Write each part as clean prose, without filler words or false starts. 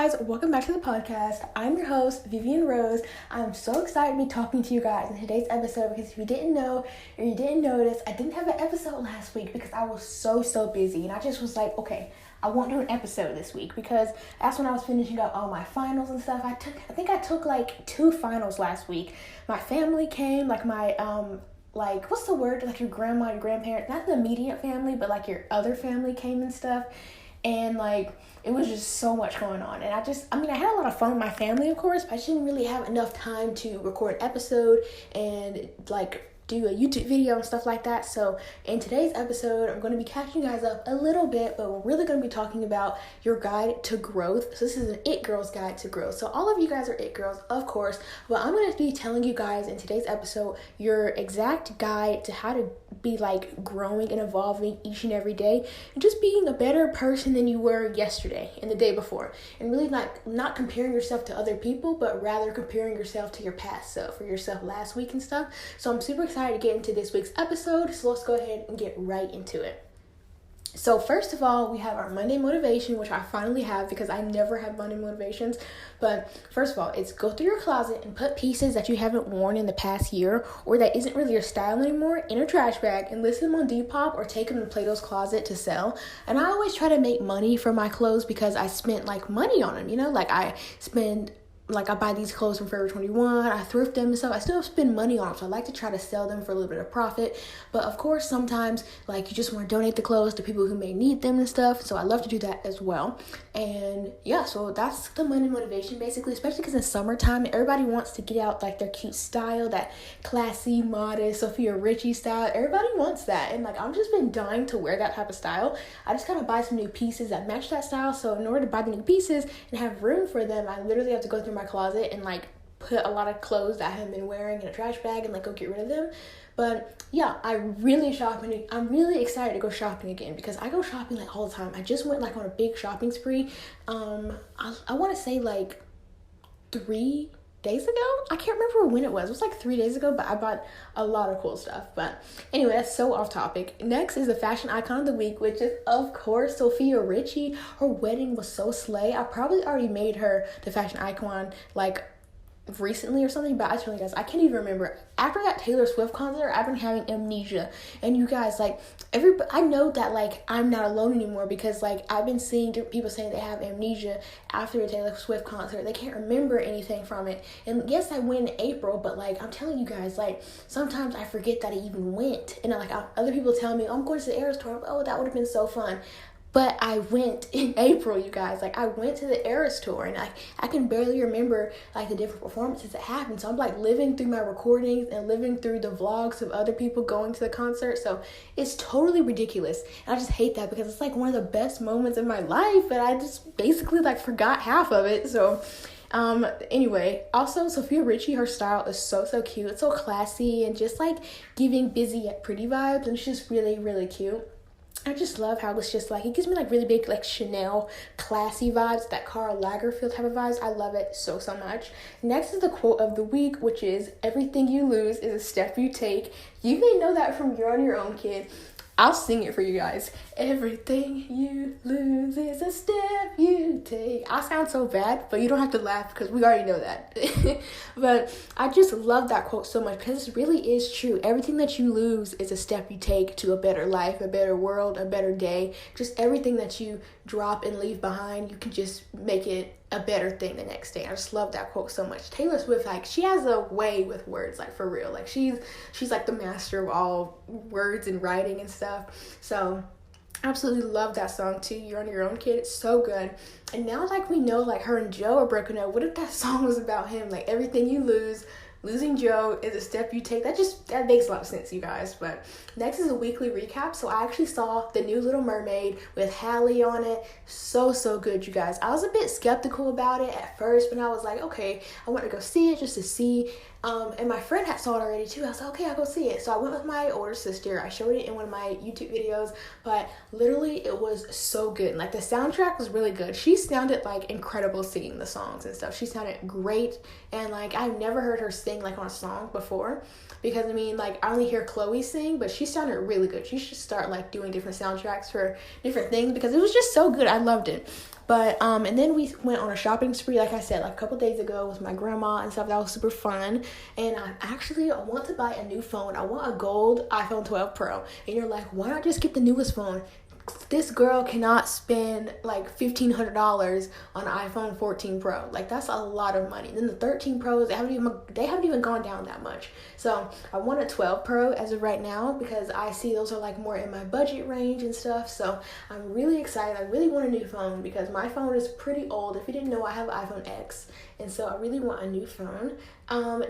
guys, welcome back to the podcast. I'm your host, Vivian Rose. I'm so excited to be talking to you guys in today's episode because if you didn't know or you didn't notice, I didn't have an episode last week because I was so busy, and I just was like, okay, I won't do an episode this week because that's when I was finishing up all my finals and stuff. I think I took like 2 finals last week. My family came, like my what's the word? Like your grandma, your grandparents, not the immediate family, but like your other family came and stuff. And like, it was just so much going on. And I had a lot of fun with my family, of course, but I just didn't really have enough time to record an episode and like do a YouTube video and stuff like that. So in today's episode, I'm going to be catching you guys up a little bit, but we're really going to be talking about your guide to growth. So this is an It Girl's guide to growth. So all of you guys are It Girls, of course, but I'm going to be telling you guys in today's episode your exact guide to how to be like growing and evolving each and every day and just being a better person than you were yesterday and the day before, and really like not comparing yourself to other people, but rather comparing yourself to your past self or yourself last week and stuff. So I'm super excited to get into this week's episode, so let's go ahead and get right into it. So first of all, we have our Monday motivation, which I finally have because I never have Monday motivations. But first of all, it's go through your closet and put pieces that you haven't worn in the past year or that isn't really your style anymore in a trash bag and list them on Depop or take them to Plato's Closet to sell. And I always try to make money for my clothes because I spent like money on them, I buy these clothes from Forever 21, I thrift them and stuff. I still spend money on them, so I like to try to sell them for a little bit of profit. But of course, sometimes like you just want to donate the clothes to people who may need them and stuff. So I love to do that as well. And yeah, so that's the Monday motivation basically, especially because in summertime, everybody wants to get out like their cute style, that classy, modest, Sophia Richie style. Everybody wants that. And like, I've just been dying to wear that type of style. I just gotta buy some new pieces that match that style. So in order to buy the new pieces and have room for them, I literally have to go through my closet and like put a lot of clothes that I haven't been wearing in a trash bag and like go get rid of them. But yeah, I'm really excited to go shopping again because I go shopping like all the time. I just went like on a big shopping spree. I want to say like 3 days ago. I can't remember when it was. It was like 3 days ago, but I bought a lot of cool stuff. But anyway, that's so off topic. Next is the fashion icon of the week, which is of course Sophia Richie. Her wedding was so slay. I probably already made her the fashion icon like recently or something, but I tell you guys, I can't even remember. After that Taylor Swift concert, I've been having amnesia. And you guys, like, I know that like I'm not alone anymore because like I've been seeing people saying they have amnesia after a Taylor Swift concert. They can't remember anything from it. And yes, I went in April, but like I'm telling you guys, like sometimes I forget that I even went. And like other people tell me, oh, I'm going to the Eras tour. Like, oh, that would have been so fun. But I went in April, you guys. Like, I went to the Eras tour, and I can barely remember, like, the different performances that happened. So I'm, like, living through my recordings and living through the vlogs of other people going to the concert. So it's totally ridiculous. And I just hate that because it's, like, one of the best moments in my life. But I just basically, like, forgot half of it. So anyway, also Sophia Richie, her style is so cute. It's so classy and just, like, giving busy yet pretty vibes. And it's just really cute. I just love how it's just like, it gives me like really big like Chanel classy vibes, that Karl Lagerfeld type of vibes. I love it so much. Next is the quote of the week, which is, everything you lose is a step you take. You may know that from You're on Your Own, kid. I'll sing it for you guys. Everything you lose is a step you take. I sound so bad, but you don't have to laugh because we already know that. But I just love that quote so much because it really is true. Everything that you lose is a step you take to a better life, a better world, a better day. Just everything that you drop and leave behind, you can just make it a better thing the next day. I just love that quote so much. Taylor Swift, like, she has a way with words, like, for real. Like, she's like the master of all words and writing and stuff. So absolutely love that song too. You're on Your Own, kid. It's so good. And now, like, we know, like, her and Joe are broken up. What if that song was about him? Like, everything you lose, losing Joe is a step you take. That makes a lot of sense, you guys. But next is a weekly recap. So I actually saw the new Little Mermaid with Halle on it. So good, you guys. I was a bit skeptical about it at first, but I was like, okay, I want to go see it just to see. And my friend had saw it already too. I was like, okay, I'll go see it. So I went with my older sister. I showed it in one of my YouTube videos, but literally it was so good. Like, the soundtrack was really good. She sounded like incredible singing the songs and stuff. She sounded great. And like, I've never heard her sing like on a song before because I mean, like, I only hear Chloe sing, but she sounded really good. She should start like doing different soundtracks for different things because it was just so good. I loved it. But and then we went on a shopping spree, like I said, like a couple days ago with my grandma and stuff. That was super fun. And I want to buy a new phone. I want a gold iPhone 12 Pro. And you're like, why not just get the newest phone? This girl cannot spend like $1,500 on an iPhone 14 Pro. Like, that's a lot of money. Then the 13 Pros, they haven't even gone down that much. So I want a 12 Pro as of right now because I see those are like more in my budget range and stuff. So I'm really excited. I really want a new phone because my phone is pretty old. If you didn't know, I have an iPhone X, and so I really want a new phone.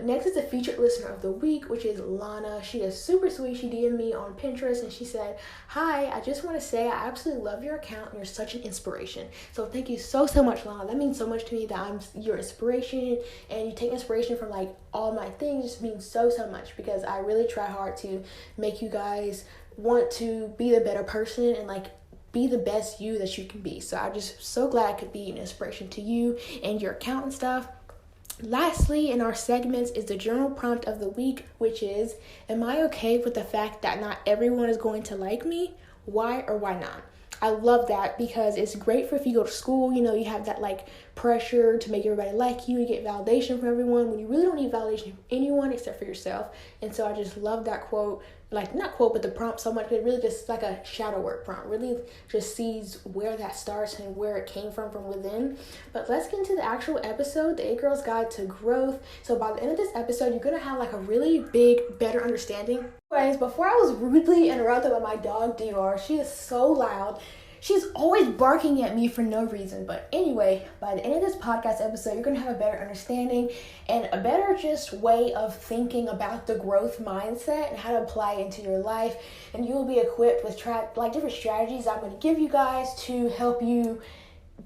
Next is the featured listener of the week, which is Lana. She is super sweet. She DM'd me on Pinterest and she said, "Hi, I just want to say I absolutely love your account and you're such an inspiration." So thank you so much, Lana. That means so much to me that I'm your inspiration, and you take inspiration from like all my things. Just means so much because I really try hard to make you guys want to be the better person and like be the best you that you can be. So I'm just so glad I could be an inspiration to you and your account and stuff. Lastly, in our segments is the journal prompt of the week, which is, am I okay with the fact that not everyone is going to like me? Why or why not? I love that because it's great for if you go to school, you have that like pressure to make everybody like you, get validation from everyone when you really don't need validation from anyone except for yourself. And so I just love that quote, like not quote, but the prompt so much. It really just like a shadow work prompt, really just sees where that starts and where it came from within. But let's get into the actual episode, the 8 Girls Guide to Growth. So by the end of this episode, you're going to have like a really big, better understanding. Anyways, before I was rudely interrupted by my dog, Dior. She is so loud. She's always barking at me for no reason. But anyway, by the end of this podcast episode, you're going to have a better understanding and a better just way of thinking about the growth mindset and how to apply it into your life. And you will be equipped with different strategies I'm going to give you guys to help you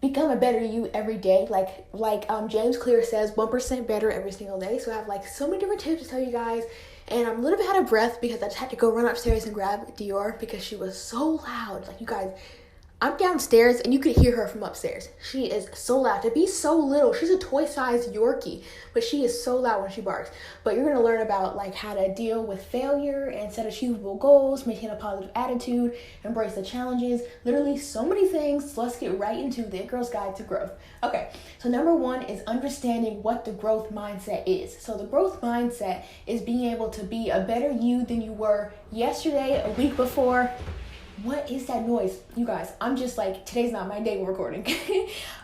become a better you every day. Like James Clear says, 1% better every single day. So I have like so many different tips to tell you guys. And I'm a little bit out of breath because I just had to go run upstairs and grab Dior because she was so loud. Like, you guys, I'm downstairs and you could hear her from upstairs. She is so loud. To be so little, she's a toy-sized Yorkie, but she is so loud when she barks. But you're going to learn about like how to deal with failure and set achievable goals, maintain a positive attitude, embrace the challenges, literally so many things. So let's get right into the 8 Girls Guide to Growth. Okay, so number 1 is understanding what the growth mindset is. So the growth mindset is being able to be a better you than you were yesterday, a week before. What is that noise? You guys, I'm just like, today's not my day we're recording.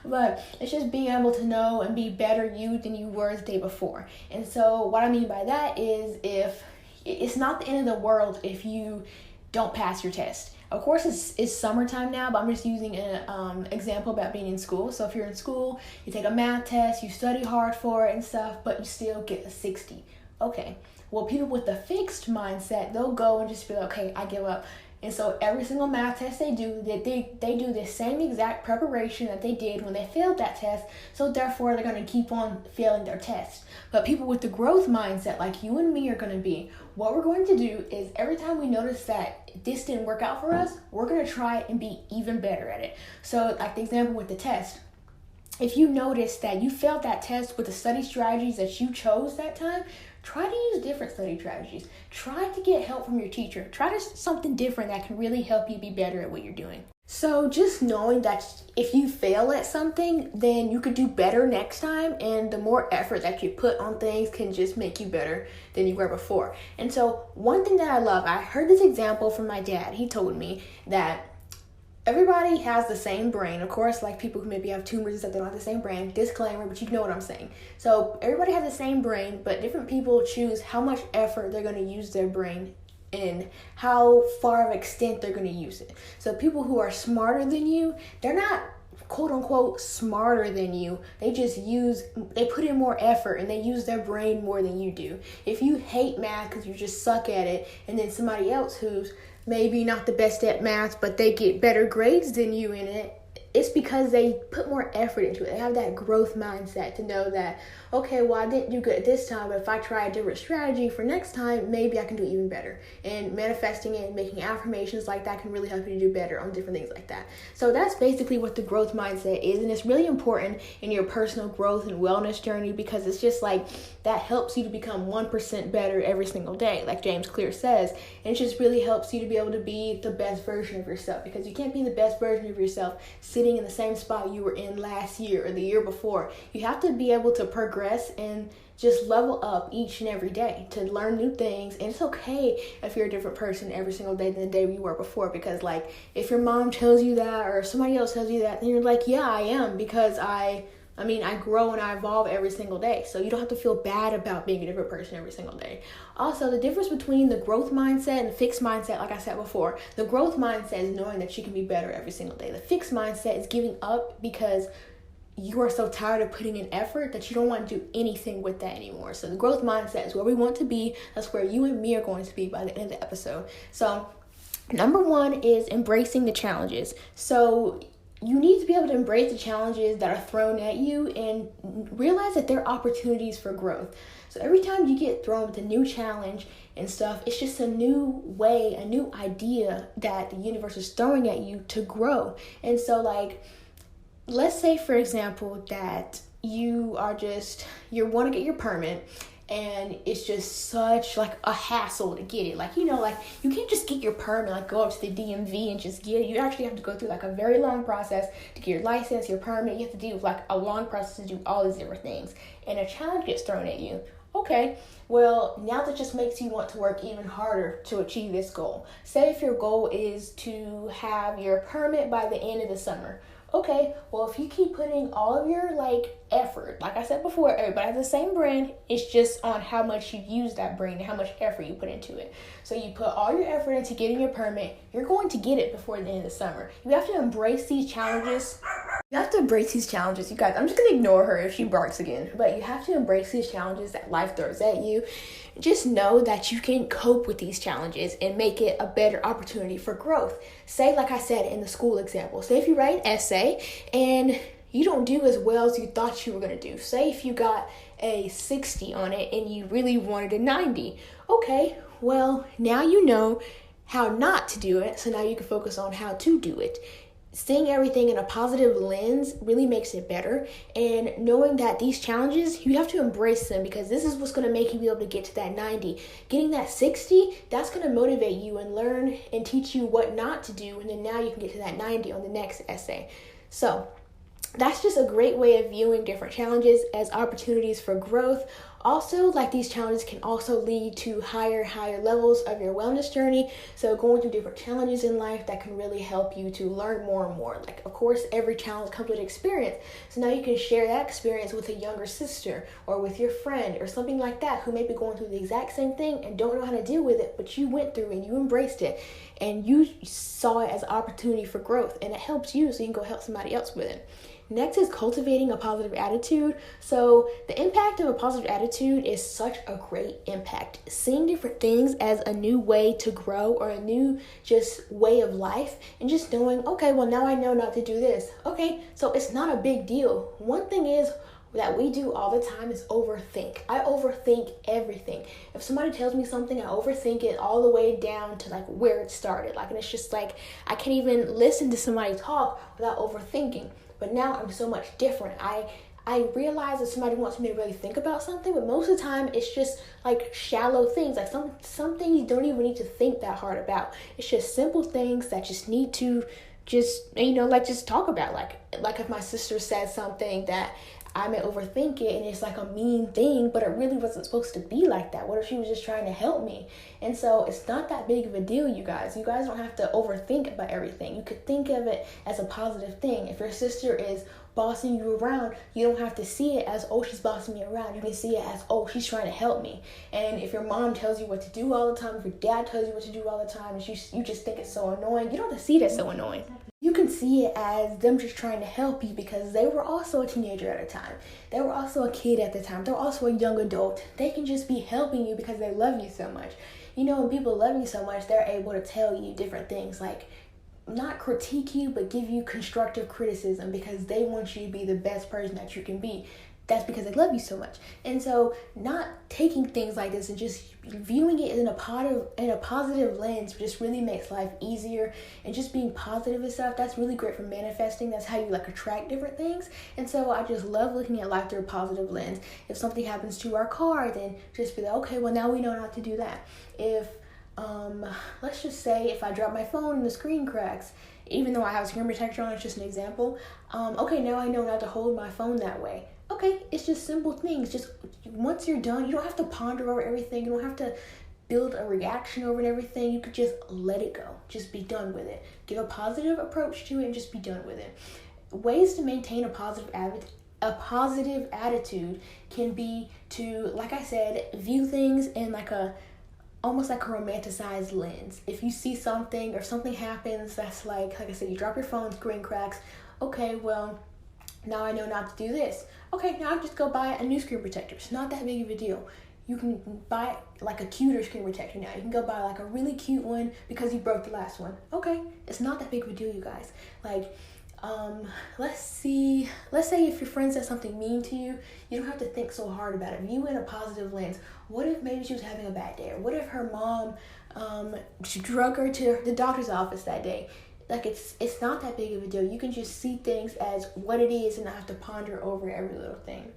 But it's just being able to know and be better you than you were the day before. And so what I mean by that is, if it's not the end of the world if you don't pass your test. Of course, it's summertime now, but I'm just using an example about being in school. So if you're in school, you take a math test, you study hard for it and stuff, but you still get a 60. Okay. Well, people with the fixed mindset, they'll go and just be like, okay, I give up. And so every single math test they do, they do the same exact preparation that they did when they failed that test. So therefore, they're going to keep on failing their test. But people with the growth mindset, like you and me are going to be, what we're going to do is every time we notice that this didn't work out for us, we're going to try and be even better at it. So like the example with the test. If you notice that you failed that test with the study strategies that you chose that time, try to use different study strategies. Try to get help from your teacher. Try to something different that can really help you be better at what you're doing. So just knowing that if you fail at something, then you could do better next time. And the more effort that you put on things can just make you better than you were before. And so one thing that I love, I heard this example from my dad. He told me that everybody has the same brain. Of course, like people who maybe have tumors and stuff, they don't have the same brain. Disclaimer, but you know what I'm saying. So everybody has the same brain, but different people choose how much effort they're going to use their brain and how far of extent they're going to use it. So people who are smarter than you, they're not quote unquote smarter than you. They put in more effort and they use their brain more than you do. If you hate math because you just suck at it, and then somebody else who's maybe not the best at math, but they get better grades than you in it, it's because they put more effort into it. They have that growth mindset to know that, okay, well, I didn't do good this time, but if I try a different strategy for next time, maybe I can do even better. And manifesting it and making affirmations like that can really help you to do better on different things like that. So that's basically what the growth mindset is. And it's really important in your personal growth and wellness journey because it's just like that helps you to become 1% better every single day, like James Clear says. And it just really helps you to be able to be the best version of yourself, because you can't be the best version of yourself sitting sitting in the same spot you were in last year or the year before. You have to be able to progress and just level up each and every day to learn new things. And it's okay if you're a different person every single day than the day you were before, because like if your mom tells you that or somebody else tells you that, then you're like, yeah, I am, because I grow and I evolve every single day. So you don't have to feel bad about being a different person every single day. Also, the difference between the growth mindset and the fixed mindset, like I said before, the growth mindset is knowing that you can be better every single day. The fixed mindset is giving up because you are so tired of putting in effort that you don't want to do anything with that anymore. So the growth mindset is where we want to be. That's where you and me are going to be by the end of the episode. So number 1 is embracing the challenges. So you need to be able to embrace the challenges that are thrown at you and realize that they're opportunities for growth. So every time you get thrown with a new challenge and stuff, it's just a new way, a new idea that the universe is throwing at you to grow. And so like, let's say, for example, that you want to get your permit, and it's just such like a hassle to get it. Like, you can't just get your permit, like go up to the DMV and just get it. You actually have to go through like a very long process to get your license, your permit. You have to deal with like a long process to do all these different things. And a challenge gets thrown at you. Okay, well, now that just makes you want to work even harder to achieve this goal. Say if your goal is to have your permit by the end of the summer. Okay, well, if you keep putting all of your effort, like I said before, everybody has the same brain. It's just on how much you use that brain and how much effort you put into it. So you put all your effort into getting your permit, you're going to get it before the end of the summer. You have to embrace these challenges. You guys. I'm just going to ignore her if she barks again. But you have to embrace these challenges that life throws at you. Just know that you can cope with these challenges and make it a better opportunity for growth. Say, like I said in the school example, say if you write an essay and you don't do as well as you thought you were going to do. Say if you got a 60 on it and you really wanted a 90. Okay, well, now you know how not to do it, so now you can focus on how to do it. Seeing everything in a positive lens really makes it better, and knowing that these challenges, you have to embrace them, because this is what's going to make you be able to get to that 90. Getting that 60, that's going to motivate you and learn and teach you what not to do, and then now you can get to that 90 on the next essay. So that's just a great way of viewing different challenges as opportunities for growth. Also, these challenges can also lead to higher levels of your wellness journey. So going through different challenges in life that can really help you to learn more and more. Of course, every challenge comes with experience. So now you can share that experience with a younger sister or with your friend or something like that who may be going through the exact same thing and don't know how to deal with it, but you went through and you embraced it and you saw it as an opportunity for growth, and it helps you so you can go help somebody else with it. Next is cultivating a positive attitude. So the impact of a positive attitude is such a great impact. Seeing different things as a new way to grow or a new just way of life, and just knowing, okay, well, now I know not to do this. Okay, so it's not a big deal. One thing is that we do all the time is overthink. I overthink everything. If somebody tells me something, I overthink it all the way down to where it started. And it's just I can't even listen to somebody talk without overthinking. But now I'm so much different. I realize that somebody wants me to really think about something, but most of the time it's just shallow things. Some things you don't even need to think that hard about. It's just simple things that just need to just talk about. Like if my sister says something that I may overthink it and it's a mean thing, but it really wasn't supposed to be like that. What if she was just trying to help me? And so it's not that big of a deal, you guys. You guys don't have to overthink about everything. You could think of it as a positive thing. If your sister is bossing you around, you don't have to see it as, oh, she's bossing me around. You can see it as, oh, she's trying to help me. And if your mom tells you what to do all the time, if your dad tells you what to do all the time, and you just think it's so annoying, you don't have to see it as so annoying. You can see it as them just trying to help you, because they were also a teenager at the time. They were also a kid at the time. They were also a young adult. They can just be helping you because they love you so much. When people love you so much, they're able to tell you different things, not critique you, but give you constructive criticism because they want you to be the best person that you can be. That's because they love you so much. And so not taking things like this and just viewing it in a positive lens just really makes life easier. And just being positive and stuff, that's really great for manifesting. That's how you attract different things. And so I just love looking at life through a positive lens. If something happens to our car, then just be okay, well, now we know not to do that. If let's just say if I drop my phone and the screen cracks even though I have a screen protector on, it's just an example. Okay, now I know not to hold my phone that way. Okay, it's just simple things. Just once you're done, you don't have to ponder over everything. You don't have to build a reaction over and everything. You could just let it go. Just be done with it. Give a positive approach to it and just be done with it. Ways to maintain a positive attitude can be to, like I said, view things in almost like a romanticized lens. If you see something or something happens that's like I said, you drop your phone, screen cracks. Okay, well, now I know not to do this. Okay, now I just go buy a new screen protector. It's not that big of a deal. You can buy like a cuter screen protector now. You can go buy like a really cute one because you broke the last one. Okay, it's not that big of a deal, you guys. Like, let's say if your friend says something mean to you, you don't have to think so hard about it. View in a positive lens. What if maybe she was having a bad day? Or what if her mom, she drug her to the doctor's office that day? Like, it's not that big of a deal. You can just see things as what it is and not have to ponder over every little thing.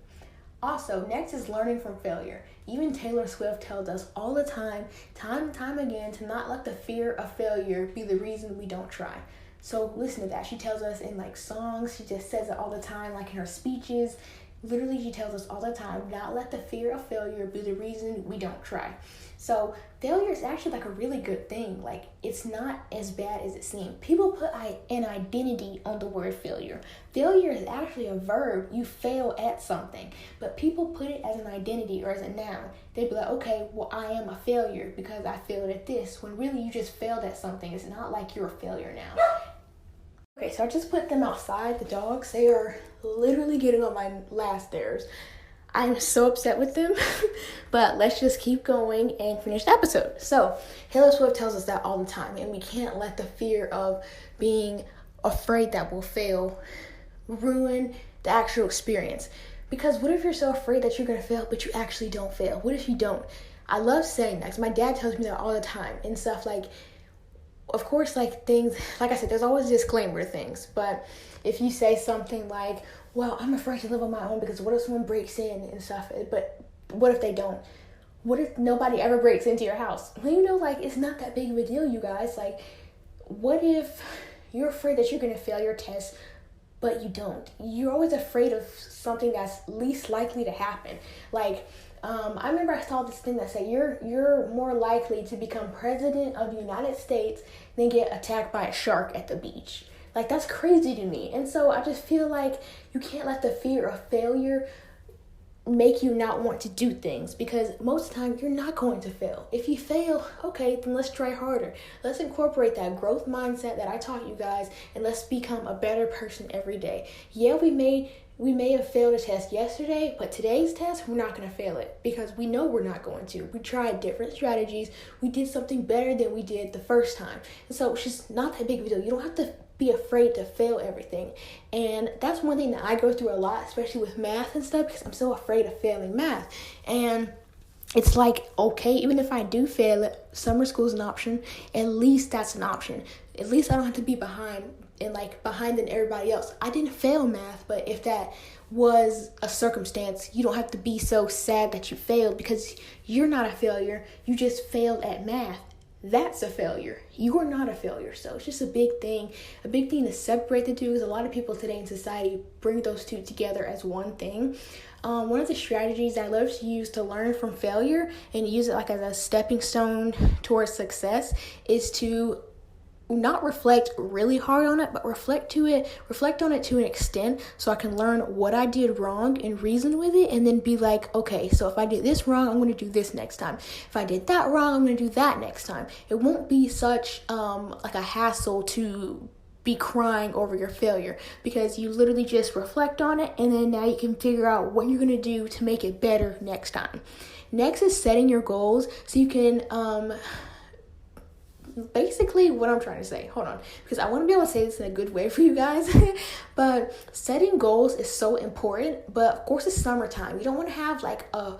Also, next is learning from failure. Even Taylor Swift tells us all the time and time again, to not let the fear of failure be the reason we don't try. So listen to that. She tells us in like songs, she just says it all the time, like in her speeches. Literally, she tells us all the time, not let the fear of failure be the reason we don't try. So failure is actually like a really good thing. Like, it's not as bad as it seems. People put an identity on the word failure. Failure is actually a verb. You fail at something. But people put it as an identity or as a noun. They'd be like, okay, well, I am a failure because I failed at this. When really you just failed at something. It's not like you're a failure now. Okay, so I just put them outside, the dogs. They are literally getting on my last nerves. I'm so upset with them, but let's just keep going and finish the episode. So, Taylor Swift tells us that all the time, and we can't let the fear of being afraid that we'll fail ruin the actual experience. Because what if you're so afraid that you're going to fail, but you actually don't fail? What if you don't? I love saying that, because my dad tells me that all the time, and stuff like, of course, like things, like I said, there's always a disclaimer to things, but if you say something like, well, I'm afraid to live on my own because what if someone breaks in and stuff, but what if they don't? What if nobody ever breaks into your house? Well, you know, like, it's not that big of a deal, you guys. Like, what if you're afraid that you're going to fail your test, but you don't? You're always afraid of something that's least likely to happen. Like, I remember I saw this thing that said you're more likely to become president of the United States than get attacked by a shark at the beach. Like, that's crazy to me. And so I just feel like you can't let the fear of failure make you not want to do things, because most of the time you're not going to fail. If you fail, okay, then let's try harder. Let's incorporate that growth mindset that I taught you guys, and let's become a better person every day. Yeah, we may have failed a test yesterday, but today's test, we're not going to fail it because we know we're not going to. We tried different strategies. We did something better than we did the first time. And so it's just not that big of a deal. You don't have to be afraid to fail everything. And that's one thing that I go through a lot, especially with math and stuff, because I'm so afraid of failing math. And it's like, okay, even if I do fail it, summer school is an option. At least that's an option. At least I don't have to be behind than everybody else. I didn't fail math, but if that was a circumstance, you don't have to be so sad that you failed, because you're not a failure. You just failed at math. That's a failure. You are not a failure. So it's just a big thing to separate the two, because a lot of people today in society bring those two together as one thing. One of the strategies I love to use to learn from failure and use it like as a stepping stone towards success is to not reflect really hard on it, but reflect on it to an extent, so I can learn what I did wrong and reason with it, and then be like, okay, so if I did this wrong, I'm going to do this next time. If I did that wrong, I'm going to do that next time. It won't be such like a hassle to be crying over your failure, because you literally just reflect on it, and then now you can figure out what you're going to do to make it better next time. Next is setting your goals so you can basically what I'm trying to say, hold on, because I want to be able to say this in a good way for you guys. But setting goals is so important. But of course, it's summertime. You don't want to have like a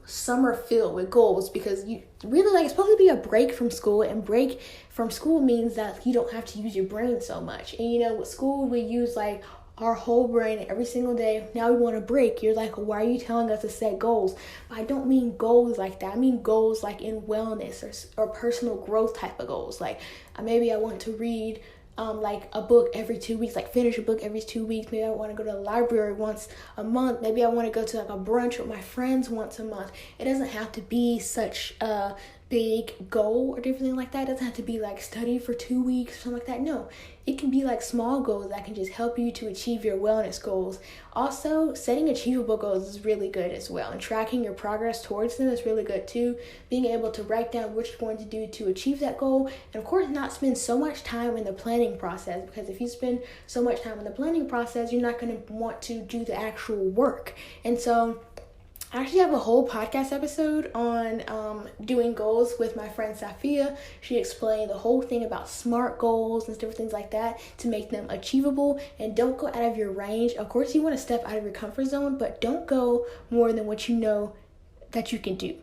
summer filled with goals, because you really, like, it's supposed to be a break from school, and break from school means that you don't have to use your brain so much. And you know, with school we use like our whole brain every single day. Now we want a break. You're like, why are you telling us to set goals? But I don't mean goals like that. I mean goals like in wellness or personal growth type of goals. Like, maybe I want to read like a book every 2 weeks, like finish a book every 2 weeks. Maybe I want to go to the library once a month. Maybe I want to go to like a brunch with my friends once a month. It doesn't have to be such a big goal or different like that. It doesn't have to be like study for 2 weeks or something like that. No, it can be like small goals that can just help you to achieve your wellness goals. Also, setting achievable goals is really good as well, and tracking your progress towards them is really good too. Being able to write down what you're going to do to achieve that goal, and of course not spend so much time in the planning process, because if you spend so much time in the planning process, you're not going to want to do the actual work. And so I actually have a whole podcast episode on doing goals with my friend Safia. She explained the whole thing about SMART goals and different things like that to make them achievable, and don't go out of your range. Of course, you want to step out of your comfort zone, but don't go more than what you know that you can do.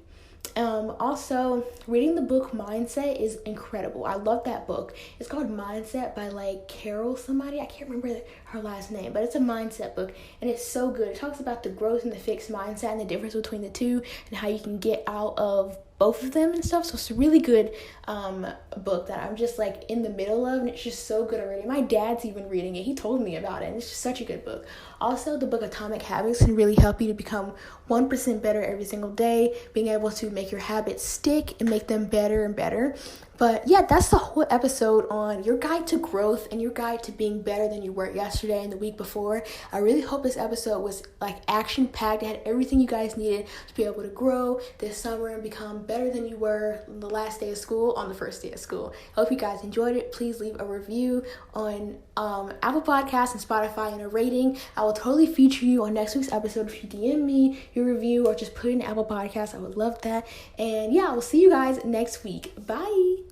Also, reading the book Mindset is incredible. I love that book. It's called Mindset by like Carol somebody. I can't remember her last name, but it's a mindset book, and it's so good. It talks about the growth and the fixed mindset and the difference between the two, and how you can get out of both of them and stuff. So it's a really good book that I'm just like in the middle of, and it's just so good already. My dad's even reading it. He told me about it, and it's just such a good book. Also, the book Atomic Habits can really help you to become 1% better every single day, being able to make your habits stick and make them better and better. But yeah, that's the whole episode on your guide to growth and your guide to being better than you were yesterday and the week before. I really hope this episode was like action-packed. It had everything you guys needed to be able to grow this summer and become better than you were on the last day of school, on the first day of school. I hope you guys enjoyed it. Please leave a review on Apple Podcasts and Spotify and a rating. I will totally feature you on next week's episode if you DM me your review or just put it in Apple Podcasts. I would love that. And yeah, I will see you guys next week. Bye.